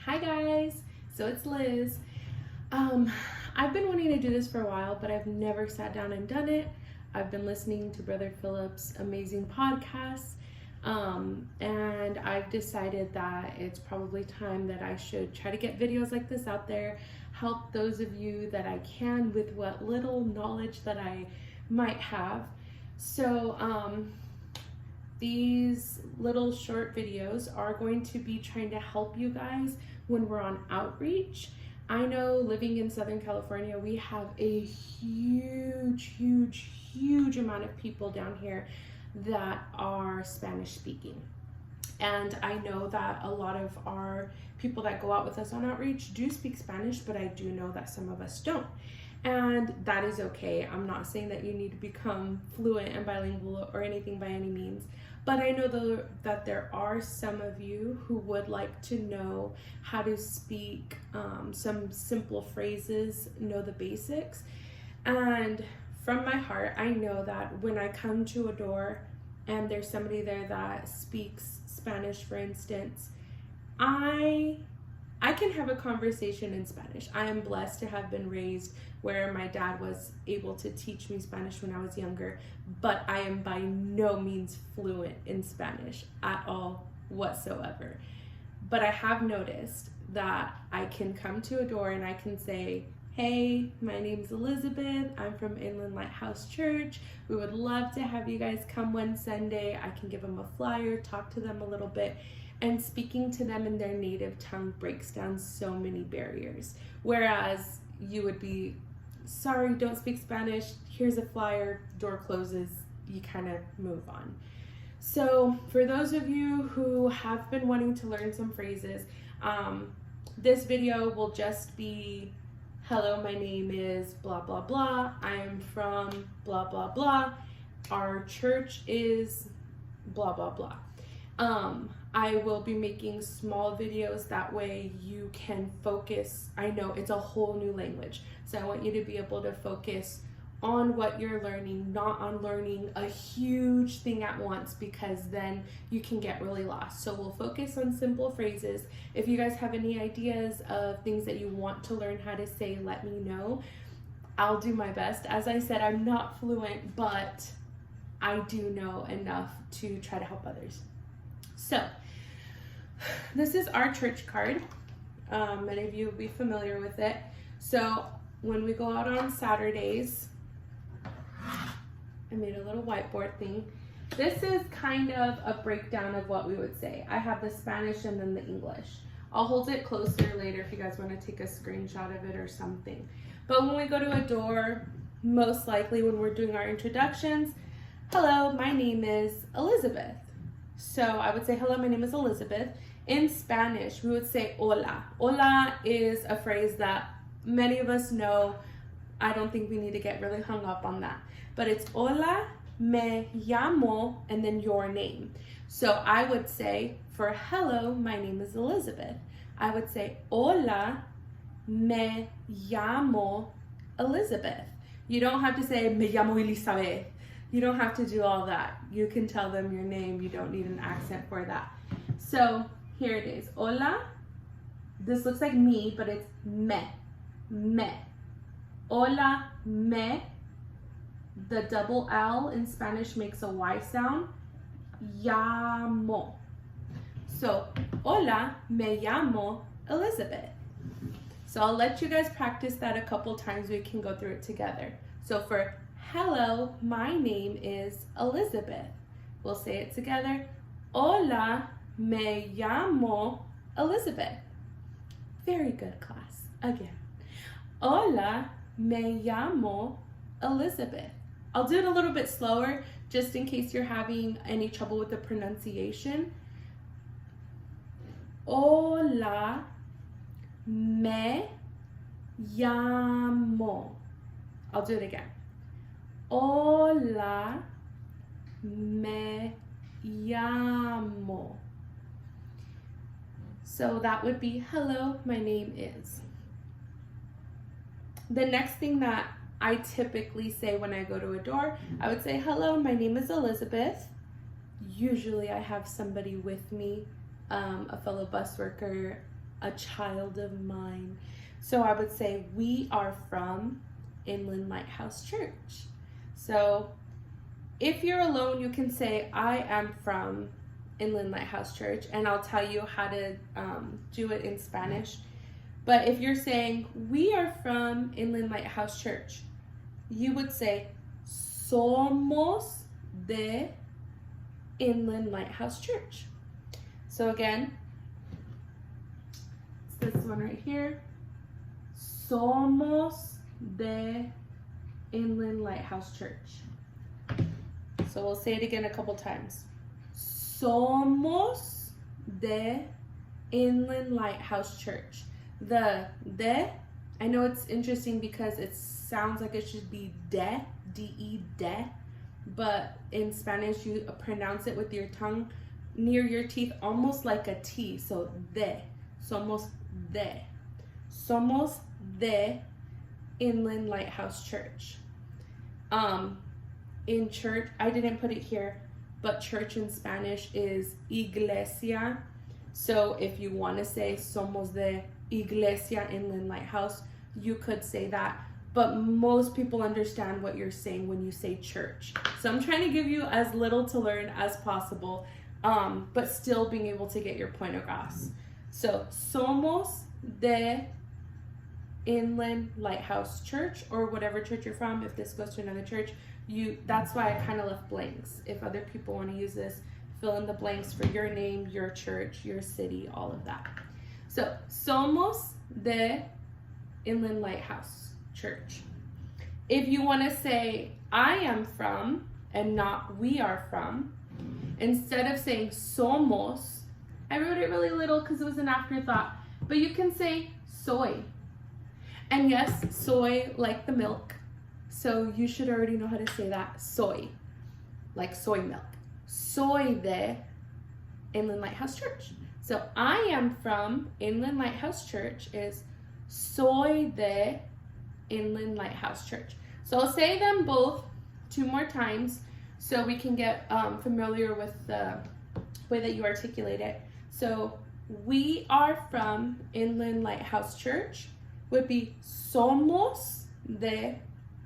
Hi guys, so it's Liz. I've been wanting to do this for a while, but I've never sat down and done it. I've been listening to Brother Philip's amazing podcasts, and I've decided that it's probably time that I should try to get videos like this out there, help those of you that I can with what little knowledge that I might have. So, these little short videos are going to be trying to help you guys when we're on outreach. I know living in Southern California, we have a huge amount of people down here that are Spanish speaking. And I know that a lot of our people that go out with us on outreach do speak Spanish, but I do know that some of us don't. And that is okay. I'm not saying that you need to become fluent and bilingual or anything by any means, but I know that there are some of you who would like to know how to speak some simple phrases, know the basics. And from my heart, I know that when I come to a door and there's somebody there that speaks Spanish, for instance, I can have a conversation in Spanish. I am blessed to have been raised where my dad was able to teach me Spanish when I was younger, but I am by no means fluent in Spanish at all whatsoever. But I have noticed that I can come to a door and I can say, hey, my name's Elizabeth. I'm from Inland Lighthouse Church. We would love to have you guys come one Sunday. I can give them a flyer, talk to them a little bit. And speaking to them in their native tongue breaks down so many barriers. Whereas you would be, sorry, don't speak Spanish, here's a flyer, door closes, you kind of move on. So for those of you who have been wanting to learn some phrases, this video will just be, hello, my name is blah, blah, blah. I am from blah, blah, blah. Our church is blah, blah, blah. I will be making small videos, that way you can focus. I know it's a whole new language, so I want you to be able to focus on what you're learning, not on learning a huge thing at once, because then you can get really lost. So we'll focus on simple phrases. If you guys have any ideas of things that you want to learn how to say, let me know. I'll do my best. As I said, I'm not fluent, but I do know enough to try to help others. So this is our church card. Many of you will be familiar with it. So when we go out on Saturdays, I made a little whiteboard thing. This is kind of a breakdown of what we would say. I have the Spanish and then the English. I'll hold it closer later if you guys want to take a screenshot of it or something. But when we go to a door, most likely when we're doing our introductions, hello, my name is Elizabeth. So I would say, hello, my name is Elizabeth. In Spanish, we would say hola. Hola is a phrase that many of us know. I don't think we need to get really hung up on that. But it's hola, me llamo, and then your name. So I would say, for hello, my name is Elizabeth, I would say, hola, me llamo Elizabeth. You don't have to say, me llamo Elizabeth. You don't have to do all that. You can tell them your name. You don't need an accent for that. So here it is. Hola. This looks like me, but it's me. Me. Hola, me. The double L in Spanish makes a Y sound. Llamo. So, hola, me llamo Elizabeth. So I'll let you guys practice that a couple times. We can go through it together. So for hello, my name is Elizabeth. We'll say it together. Hola, me llamo Elizabeth. Very good, class. Again. Hola, me llamo Elizabeth. I'll do it a little bit slower just in case you're having any trouble with the pronunciation. Hola, me llamo. I'll do it again. Hola, me llamo. So that would be, hello, my name is. The next thing that I typically say when I go to a door, I would say, hello, my name is Elizabeth. Usually I have somebody with me, a fellow bus worker, a child of mine. So I would say, we are from Inland Lighthouse Church. So if you're alone, you can say, I am from Inland Lighthouse Church, and I'll tell you how to do it in Spanish. But if you're saying, we are from Inland Lighthouse Church, you would say, somos de Inland Lighthouse Church. So again, it's this one right here. Somos de Inland Lighthouse Church. So we'll say it again a couple times. Somos de Inland Lighthouse Church. The de, I know it's interesting because it sounds like it should be de, D-E, de, but in Spanish you pronounce it with your tongue near your teeth, almost like a T. So de, somos de. Somos de Inland Lighthouse Church. In church, I didn't put it here, but church in Spanish is iglesia. So if you want to say somos de Iglesia Inland Lighthouse, you could say that. But most people understand what you're saying when you say church. So I'm trying to give you as little to learn as possible, but still being able to get your point across. So somos de Inland Lighthouse Church, or whatever church you're from. If this goes to another church, that's why I kind of left blanks. If other people want to use this, fill in the blanks for your name, your church, your city, all of that. So somos de Inland Lighthouse Church. If you want to say I am from and not we are from, instead of saying somos, I wrote it really little because it was an afterthought, but you can say soy. And yes, soy like the milk. So you should already know how to say that. Soy, like soy milk. Soy de Inland Lighthouse Church. So I am from Inland Lighthouse Church is soy de Inland Lighthouse Church. So I'll say them both 2 more times so we can get familiar with the way that you articulate it. So we are from Inland Lighthouse Church would be somos de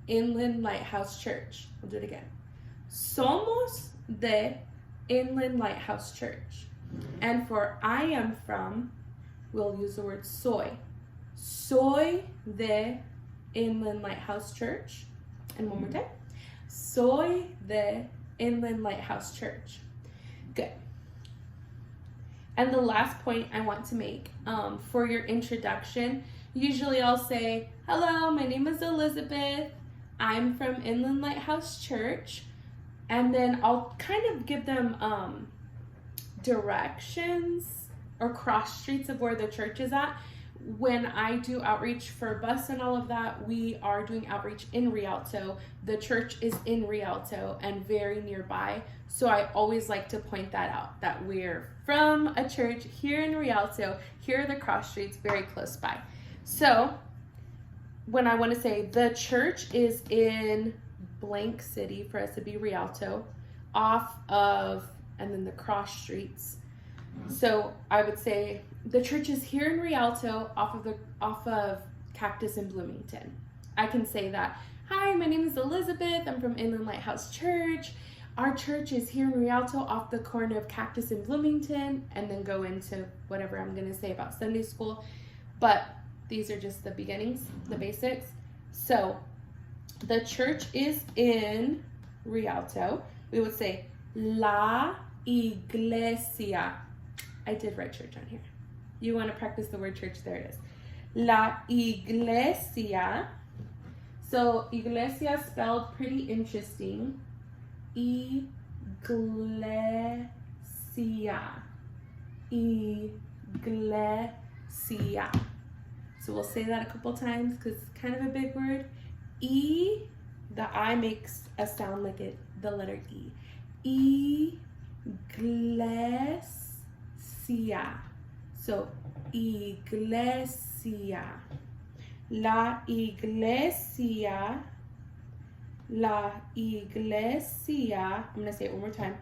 Inland Lighthouse Church. We'll do it again. Somos de Inland Lighthouse Church. And for I am from, we'll use the word soy. Soy de Inland Lighthouse Church. And one more time. Soy de Inland Lighthouse Church. Good. And the last point I want to make for your introduction, usually I'll say, hello, my name is Elizabeth. I'm from Inland Lighthouse Church. And then I'll kind of give them directions or cross streets of where the church is at. When I do outreach for bus and all of that, we are doing outreach in Rialto. The church is in Rialto and very nearby. So I always like to point that out, that we're from a church here in Rialto. Here are the cross streets very close by. So when I want to say the church is in blank city, for us to be Rialto, off of, and then the cross streets. So I would say the church is here in Rialto off of Cactus in Bloomington. I can say that. Hi, my name is Elizabeth. I'm from Inland Lighthouse Church. Our church is here in Rialto off the corner of Cactus in Bloomington, and then go into whatever I'm going to say about Sunday school. But these are just the beginnings, the basics. So the church is in Rialto. We would say La Iglesia. I did write church on here. You want to practice the word church, there it is. La Iglesia. So Iglesia spelled pretty interesting. Iglesia. Iglesia. So we'll say that a couple times because it's kind of a big word. E, the I makes a sound like the letter E. Iglesia. So Iglesia. La Iglesia. La Iglesia. I'm going to say it one more time.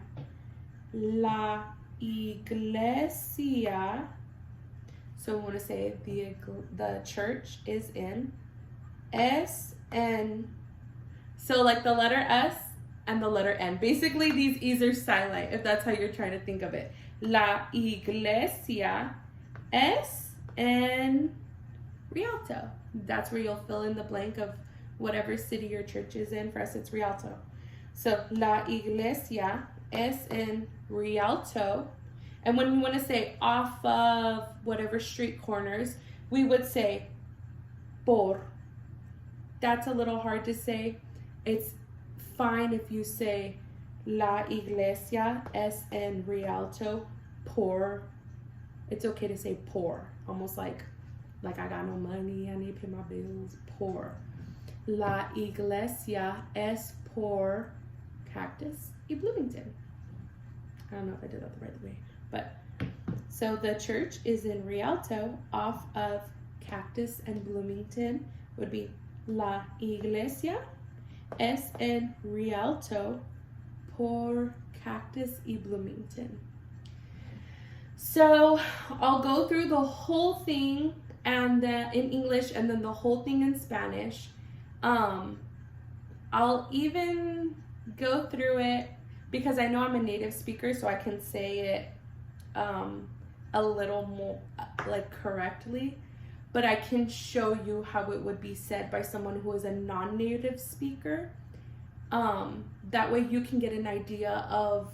La Iglesia So we want to say the church is in. Es en. So like the letter S and the letter N. Basically, these E's are silent, if that's how you're trying to think of it. La iglesia es en Rialto. That's where you'll fill in the blank of whatever city your church is in. For us, it's Rialto. So, la iglesia es en Rialto. And when we want to say off of whatever street corners, we would say por. That's a little hard to say. It's fine if you say la iglesia es en Rialto por. It's okay to say por, almost like I got no money, I need to pay my bills. Por. La iglesia es por Cactus y Bloomington. I don't know if I did that the right way, but so the church is in Rialto off of Cactus and Bloomington. Would be la iglesia es en Rialto por Cactus y Bloomington. So I'll go through the whole thing and in English and then the whole thing in Spanish. I'll even go through it because I know I'm a native speaker, so I can say it a little more like correctly, but I can show you how it would be said by someone who is a non-native speaker. That way you can get an idea of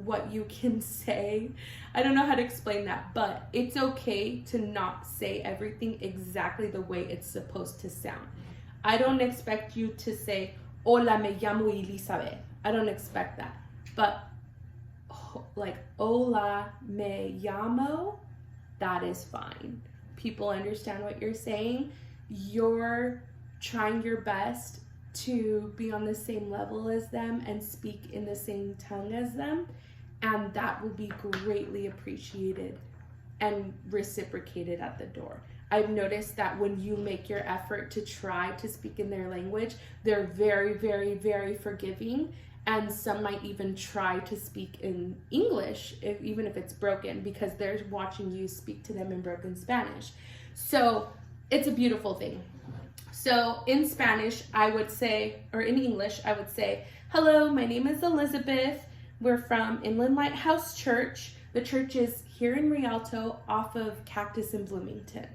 what you can say. I don't know how to explain that, but it's okay to not say everything exactly the way it's supposed to sound. I don't expect you to say, hola, me llamo Elizabeth. I don't expect that. But like, hola, me llamo, that is fine. People understand what you're saying. You're trying your best to be on the same level as them and speak in the same tongue as them, and that will be greatly appreciated and reciprocated at the door. I've noticed that when you make your effort to try to speak in their language, they're very, very, very forgiving, and some might even try to speak in English, even if it's broken, because they're watching you speak to them in broken Spanish. So it's a beautiful thing. So in Spanish, I would say, or in English, I would say, hello, my name is Elizabeth. We're from Inland Lighthouse Church. The church is here in Rialto off of Cactus and Bloomington.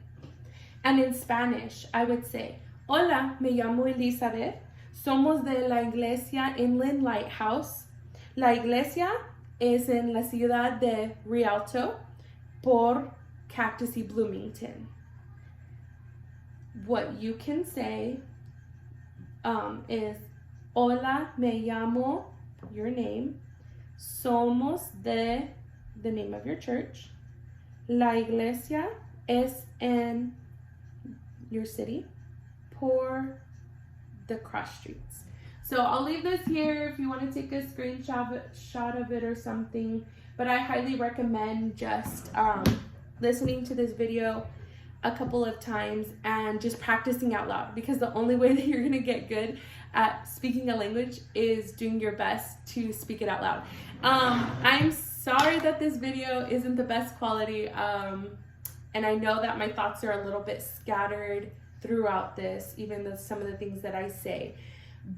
And in Spanish, I would say, hola, me llamo Elizabeth. Somos de la iglesia Inland Lighthouse. La iglesia es en la ciudad de Rialto por Cactus y Bloomington. What you can say is, hola, me llamo, your name. Somos de, the name of your church. La iglesia es en your city por the cross streets. So I'll leave this here if you want to take a screenshot of it or something. But I highly recommend just listening to this video a couple of times and just practicing out loud, because the only way that you're going to get good at speaking a language is doing your best to speak it out loud. I'm sorry that this video isn't the best quality, and I know that my thoughts are a little bit scattered throughout this, even though some of the things that I say.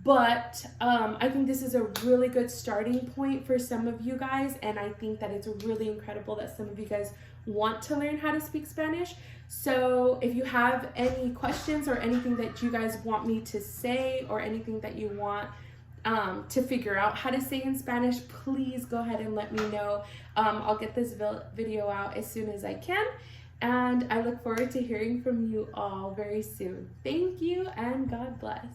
But I think this is a really good starting point for some of you guys, and I think that it's really incredible that some of you guys want to learn how to speak Spanish. So if you have any questions or anything that you guys want me to say, or anything that you want to figure out how to say in Spanish, please go ahead and let me know. I'll get this video out as soon as I can, and I look forward to hearing from you all very soon. Thank you, and God bless.